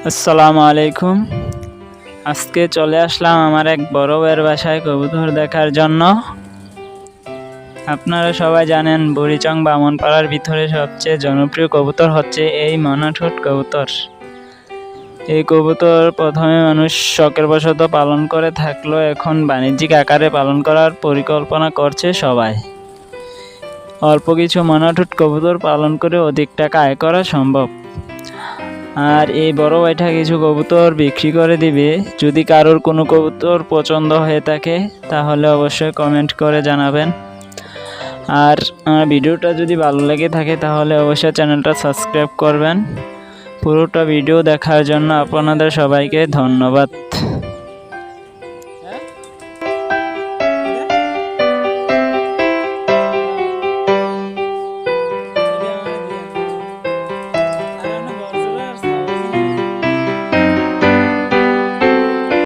আসসালামু আলাইকুম। আজকে চলে আসলাম আমার এক বড় ভাইয়ের বাসায় কবুতর দেখার জন্য। আপনারা সবাই জানেন বুড়িচং বামনপাড়ার ভিতরে সবচেয়ে জনপ্রিয় কবুতর হচ্ছে এই ময়নাঠোঁট কবুতর। এই কবুতর প্রথমে মানুষ শখের বশত পালন করে থাকলেও এখন বাণিজ্যিক আকারে পালন করার পরিকল্পনা করছে সবাই। অল্প কিছু ময়নাঠোঁট কবুতর পালন করে অধিক টাকা আয় করা সম্ভব। আর এই বড় ভাইটা কিছু কবুতর বিক্রি করে দিবে। যদি কারোর কোনো কবুতর পছন্দ হয়ে থাকে তাহলে অবশ্যই কমেন্ট করে জানাবেন। আর আমার ভিডিওটা যদি ভালো লেগে থাকে তাহলে অবশ্যই চ্যানেলটা সাবস্ক্রাইব করবেন। পুরোটা ভিডিও দেখার জন্য আপনাদের সবাইকে ধন্যবাদ।